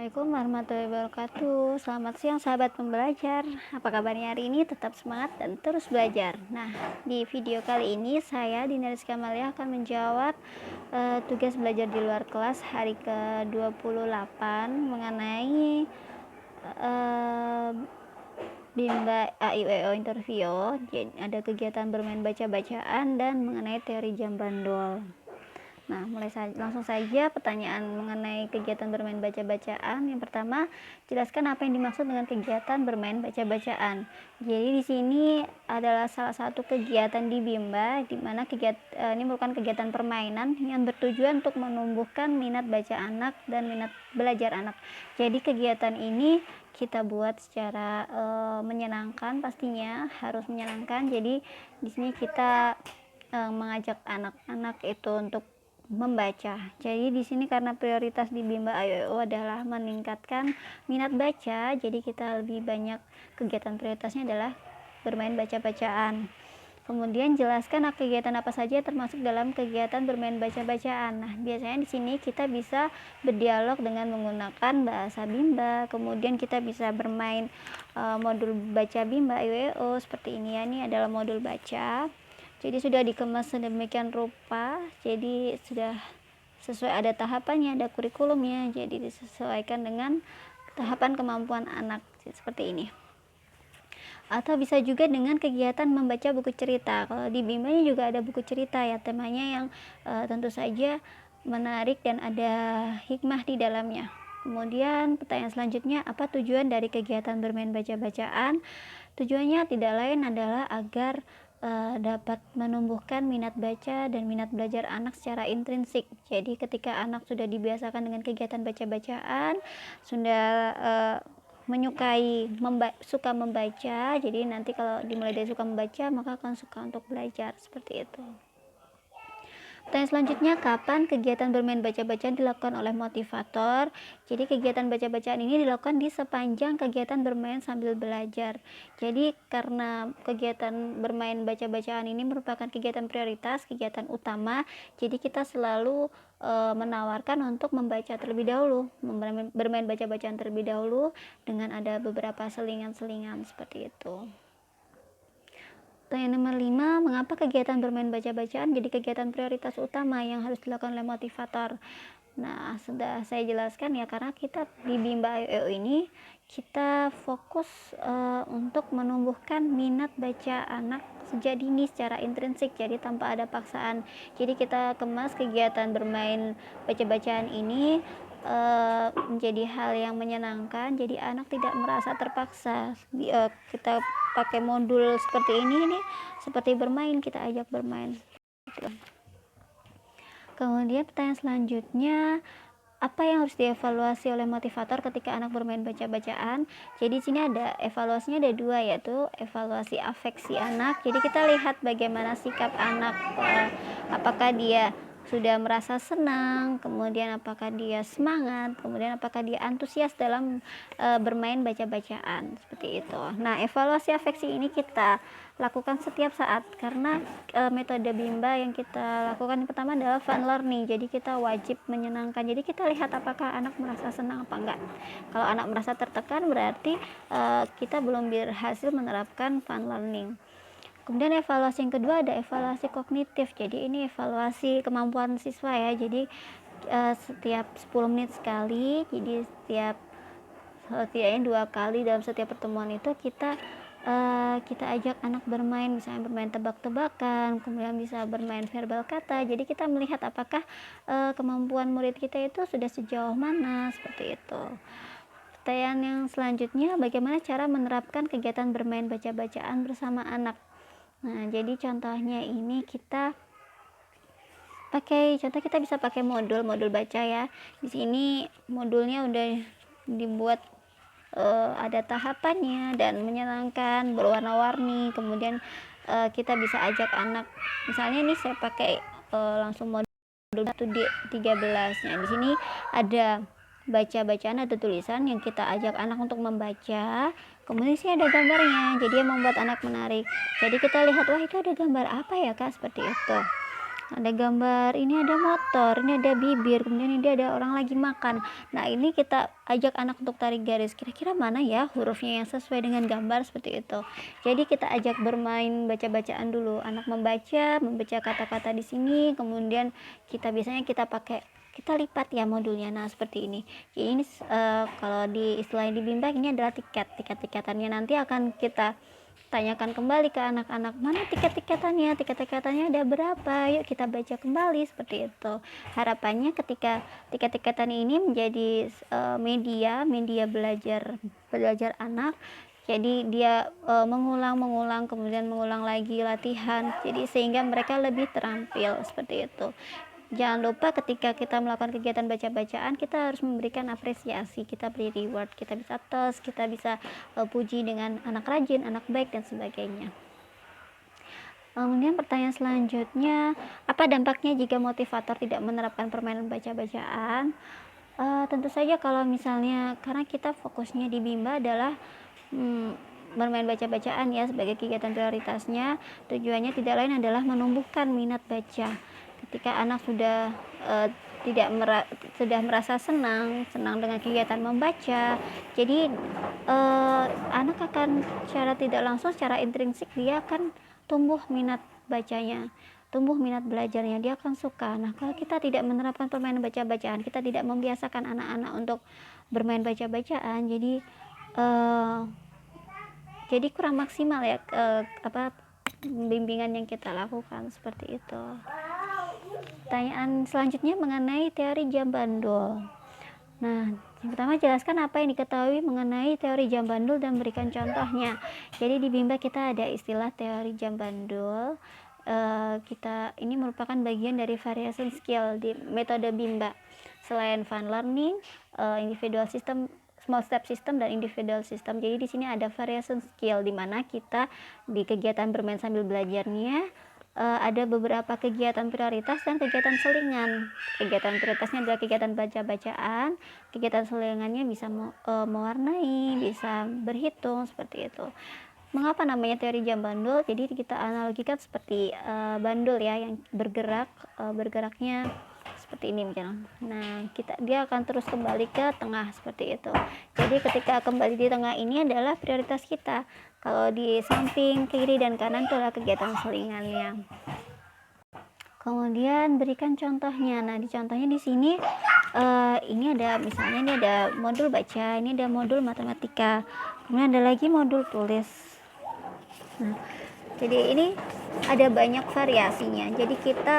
Assalamualaikum warahmatullahi wabarakatuh. Selamat siang sahabat pembelajar. Apa kabarnya hari ini? Tetap semangat dan terus belajar. Nah, di video kali ini saya Dina Rizka Malia akan menjawab tugas belajar di luar kelas hari ke-28 mengenai Bimba AIWO interview. Jadi, ada kegiatan bermain baca-bacaan dan mengenai teori jam bandul. Nah, langsung saja pertanyaan mengenai kegiatan bermain baca-bacaan. Yang pertama, jelaskan apa yang dimaksud dengan kegiatan bermain baca-bacaan. Jadi di sini adalah salah satu kegiatan di Bimba, di mana ini merupakan kegiatan permainan yang bertujuan untuk menumbuhkan minat baca anak dan minat belajar anak. Jadi kegiatan ini kita buat secara menyenangkan, pastinya harus menyenangkan. Jadi di sini kita mengajak anak-anak itu untuk membaca. Jadi di sini karena prioritas di Bimba AIWO adalah meningkatkan minat baca, jadi kita lebih banyak kegiatan prioritasnya adalah bermain baca-bacaan. Kemudian jelaskan kegiatan apa saja termasuk dalam kegiatan bermain baca-bacaan. Nah, biasanya di sini kita bisa berdialog dengan menggunakan bahasa Bimba. Kemudian kita bisa bermain modul baca Bimba AIWO seperti ini ya. Ini adalah modul baca. Jadi sudah dikemas sedemikian rupa, jadi sudah sesuai, ada tahapannya, ada kurikulumnya, jadi disesuaikan dengan tahapan kemampuan anak seperti ini. Atau bisa juga dengan kegiatan membaca buku cerita. Kalau di Bimba juga ada buku cerita ya, temanya yang tentu saja menarik dan ada hikmah di dalamnya. Kemudian pertanyaan selanjutnya, apa tujuan dari kegiatan bermain baca-bacaan? Tujuannya tidak lain adalah agar dapat menumbuhkan minat baca dan minat belajar anak secara intrinsik. Jadi ketika anak sudah dibiasakan dengan kegiatan baca-bacaan, sudah menyukai suka membaca, jadi nanti kalau dimulai dari suka membaca maka akan suka untuk belajar, seperti itu. Pertanyaan selanjutnya, kapan kegiatan bermain baca-bacaan dilakukan oleh motivator? Jadi kegiatan baca-bacaan ini dilakukan di sepanjang kegiatan bermain sambil belajar. Jadi karena kegiatan bermain baca-bacaan ini merupakan kegiatan prioritas, kegiatan utama, jadi kita selalu menawarkan untuk membaca terlebih dahulu, bermain baca-bacaan terlebih dahulu dengan ada beberapa selingan-selingan seperti itu. Pertanyaan nomor 5, mengapa kegiatan bermain baca-bacaan jadi kegiatan prioritas utama yang harus dilakukan oleh motivator? Nah, sudah saya jelaskan ya, karena kita di Bimba AIWO ini kita fokus untuk menumbuhkan minat baca anak sejak dini secara intrinsik, jadi tanpa ada paksaan. Jadi kita kemas kegiatan bermain baca-bacaan ini menjadi hal yang menyenangkan, jadi anak tidak merasa terpaksa. Kita pakai modul seperti ini seperti bermain, kita ajak bermain. Kemudian pertanyaan selanjutnya, apa yang harus dievaluasi oleh motivator ketika anak bermain baca-bacaan? Jadi di sini ada evaluasinya, ada dua, yaitu evaluasi afeksi anak. Jadi kita lihat bagaimana sikap anak, apakah dia sudah merasa senang, kemudian apakah dia semangat, kemudian apakah dia antusias dalam bermain baca-bacaan, seperti itu. Nah, evaluasi afeksi ini kita lakukan setiap saat, karena metode Bimba yang kita lakukan yang pertama adalah fun learning. Jadi kita wajib menyenangkan, jadi kita lihat apakah anak merasa senang apa enggak. Kalau anak merasa tertekan, berarti kita belum berhasil menerapkan fun learning. Kemudian evaluasi yang kedua ada evaluasi kognitif. Jadi ini evaluasi kemampuan siswa ya. Jadi setiap 10 menit sekali, jadi setidaknya 2 kali dalam setiap pertemuan itu kita ajak anak bermain, misalnya bermain tebak-tebakan, kemudian bisa bermain verbal kata. Jadi kita melihat apakah kemampuan murid kita itu sudah sejauh mana, seperti itu. Pertanyaan yang selanjutnya, bagaimana cara menerapkan kegiatan bermain baca-bacaan bersama anak? Nah, jadi contohnya ini kita bisa pakai modul baca ya. Di sini modulnya udah dibuat ada tahapannya dan menyenangkan, berwarna-warni. Kemudian kita bisa ajak anak, misalnya ini saya pakai langsung modul 1D13. Nah, di sini ada baca-bacaan, ada tulisan yang kita ajak anak untuk membaca, kemudian sih ada gambarnya, jadi yang membuat anak menarik. Jadi kita lihat, wah itu ada gambar apa ya kak, seperti itu. ada gambar, ini ada motor, ini ada bibir, kemudian ini ada orang lagi makan. Nah, ini kita ajak anak untuk tarik garis, kira-kira mana ya hurufnya yang sesuai dengan gambar, seperti itu. Jadi kita ajak bermain baca-bacaan dulu, anak membaca kata-kata di sini, kemudian biasanya kita lipat ya modulnya. Nah, seperti ini. Jadi ini kalau di istilahnya di Bimba ini adalah tiketannya nanti akan kita tanyakan kembali ke anak-anak, mana tiket-tiketannya ada berapa, yuk kita baca kembali, seperti itu. Harapannya ketika tiket-tiketan ini menjadi media belajar anak, jadi dia mengulang kemudian mengulang lagi latihan, jadi sehingga mereka lebih terampil, seperti itu. Jangan lupa ketika kita melakukan kegiatan baca-bacaan, kita harus memberikan apresiasi, kita beri reward, kita bisa tos, kita bisa puji dengan anak rajin, anak baik, dan sebagainya. Kemudian pertanyaan selanjutnya, apa dampaknya jika motivator tidak menerapkan permainan baca-bacaan? Tentu saja kalau misalnya, karena kita fokusnya di Bimba adalah bermain baca-bacaan ya sebagai kegiatan prioritasnya, tujuannya tidak lain adalah menumbuhkan minat baca. Ketika anak sudah merasa senang dengan kegiatan membaca, jadi anak akan secara tidak langsung, secara intrinsik dia akan tumbuh minat bacanya, tumbuh minat belajarnya, dia akan suka. Nah, kalau kita tidak menerapkan permainan baca-bacaan, kita tidak membiasakan anak-anak untuk bermain baca-bacaan, jadi kurang maksimal ya bimbingan yang kita lakukan, seperti itu. Pertanyaan selanjutnya mengenai teori jam bandul. Nah, yang pertama, jelaskan apa yang diketahui mengenai teori jam bandul dan berikan contohnya. Jadi di Bimba kita ada istilah teori jam bandul. Ini merupakan bagian dari variation skill di metode Bimba. Selain fun learning, individual system, small step system, dan individual system. Jadi di sini ada variation skill, di mana kita di kegiatan bermain sambil belajarnya ada beberapa kegiatan prioritas dan kegiatan selingan. Kegiatan prioritasnya adalah kegiatan baca-bacaan, kegiatan selingannya bisa mewarnai, bisa berhitung, seperti itu. Mengapa namanya teori jam bandul? Jadi kita analogikan seperti bandul ya, yang bergeraknya seperti ini misalnya. Nah, dia akan terus kembali ke tengah, seperti itu. Jadi ketika kembali di tengah ini adalah prioritas kita. Kalau di samping, kiri, dan kanan itu adalah kegiatan selingannya. Kemudian berikan contohnya. Nah, di contohnya di sini ini ada, misalnya ini ada modul baca, ini ada modul matematika, kemudian ada lagi modul tulis. Nah, jadi ini ada banyak variasinya. Jadi kita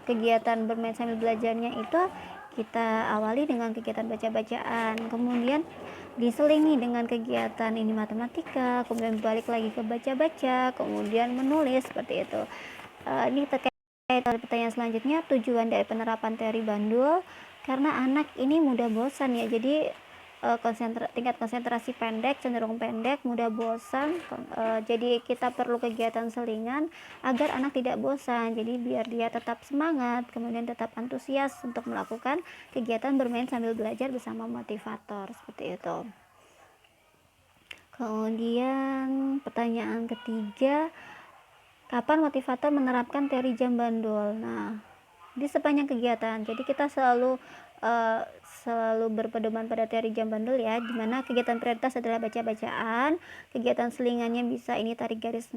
kegiatan bermain sambil belajarnya itu kita awali dengan kegiatan baca-bacaan, kemudian diselingi dengan kegiatan ini matematika, kemudian balik lagi ke baca-baca, kemudian menulis, seperti itu. Ini terkait pertanyaan selanjutnya, tujuan dari penerapan teori bandul, karena anak ini mudah bosan ya, jadi tingkat konsentrasi pendek, cenderung pendek, mudah bosan. Jadi kita perlu kegiatan selingan agar anak tidak bosan, jadi biar dia tetap semangat, kemudian tetap antusias untuk melakukan kegiatan bermain sambil belajar bersama motivator, seperti itu. Kemudian pertanyaan ketiga, kapan motivator menerapkan teori jam bandul? Nah, di sepanjang kegiatan, jadi kita selalu berpedoman pada teori jam bandul ya, dimana kegiatan prioritas adalah baca-bacaan, kegiatan selingannya bisa ini tarik garis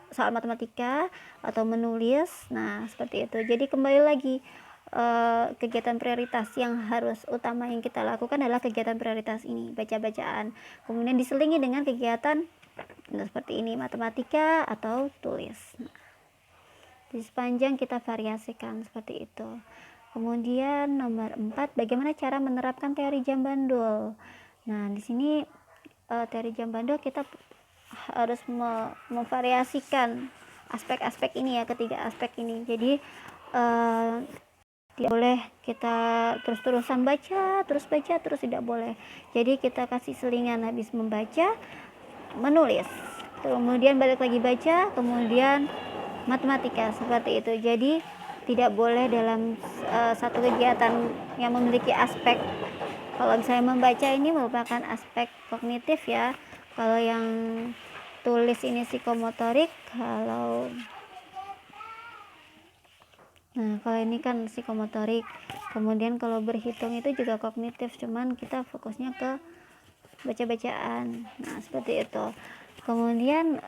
soal matematika atau menulis. Nah, seperti itu. Jadi kembali lagi, kegiatan prioritas yang harus utama yang kita lakukan adalah kegiatan prioritas ini, baca-bacaan, kemudian diselingi dengan kegiatan seperti ini, matematika atau tulis. Nah, di sepanjang kita variasikan, seperti itu. Kemudian nomor 4, bagaimana cara menerapkan teori jam bandul? Nah, di sini teori jam bandul kita harus memvariasikan aspek-aspek ini ya, ketiga aspek ini. Jadi tidak boleh kita terus-terusan baca, terus tidak boleh. Jadi kita kasih selingan, habis membaca, menulis, kemudian balik lagi baca, kemudian matematika, seperti itu. Jadi tidak boleh dalam satu kegiatan yang memiliki aspek, kalau misalnya membaca ini merupakan aspek kognitif ya, kalau yang tulis ini psikomotorik, kalau Nah, kalau ini kan psikomotorik. Kemudian kalau berhitung itu juga kognitif, cuman kita fokusnya ke baca-bacaan. Nah, seperti itu. Kemudian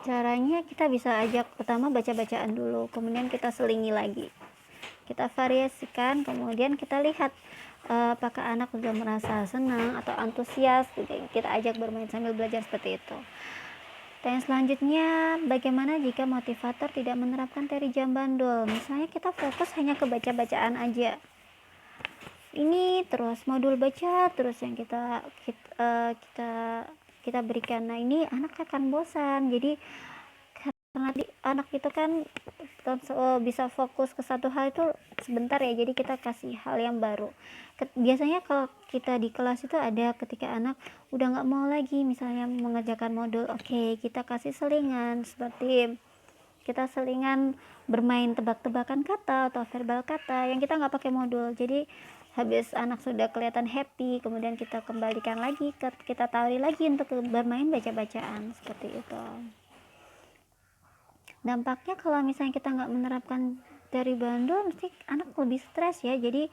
caranya kita bisa ajak pertama baca-bacaan dulu, kemudian kita selingi lagi, kita variasikan, kemudian kita lihat apakah anak sudah merasa senang atau antusias, kita ajak bermain sambil belajar seperti itu. Pertanyaan selanjutnya, bagaimana jika motivator tidak menerapkan teori jam bandul? Misalnya kita fokus hanya ke baca-bacaan aja, ini terus modul baca terus yang kita berikan. Nah, ini anak akan bosan. Jadi karena anak itu kan bisa fokus ke satu hal itu sebentar ya, jadi kita kasih hal yang baru. Biasanya kalau kita di kelas itu ada ketika anak udah nggak mau lagi misalnya mengerjakan modul, oke, kita kasih selingan, seperti kita selingan bermain tebak-tebakan kata atau verbal kata yang kita nggak pakai modul. Jadi habis anak sudah kelihatan happy, kemudian kita kembalikan lagi, kita tarik lagi untuk bermain baca-bacaan seperti itu. Dampaknya kalau misalnya kita nggak menerapkan teori bandul, mesti anak lebih stres ya, jadi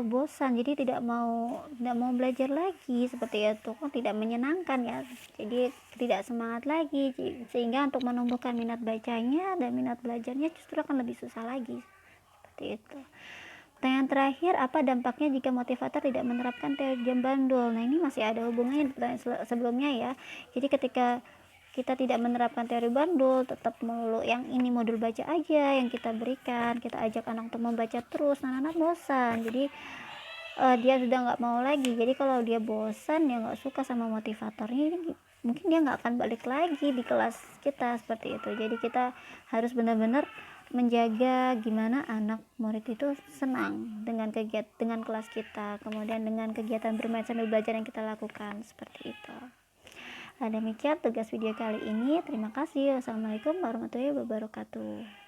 bosan, jadi tidak mau belajar lagi seperti itu, kan tidak menyenangkan ya, jadi tidak semangat lagi, sehingga untuk menumbuhkan minat bacanya dan minat belajarnya justru akan lebih susah lagi seperti itu. Pertanyaan terakhir, apa dampaknya jika motivator tidak menerapkan teori jam bandul? Nah, ini masih ada hubungannya pertanyaan sebelumnya ya. Jadi ketika kita tidak menerapkan teori bandul, tetap melulu yang ini modul baca aja yang kita berikan, kita ajak anak untuk membaca terus, anak-anak bosan, jadi dia sudah nggak mau lagi. Jadi kalau dia bosan, dia nggak suka sama motivatornya, mungkin dia nggak akan balik lagi di kelas kita seperti itu. Jadi kita harus benar-benar menjaga gimana anak murid itu senang dengan dengan kelas kita, kemudian dengan kegiatan bermain sambil belajar yang kita lakukan seperti itu. Demikian tugas video kali ini. Terima kasih. Wassalamualaikum warahmatullahi wabarakatuh.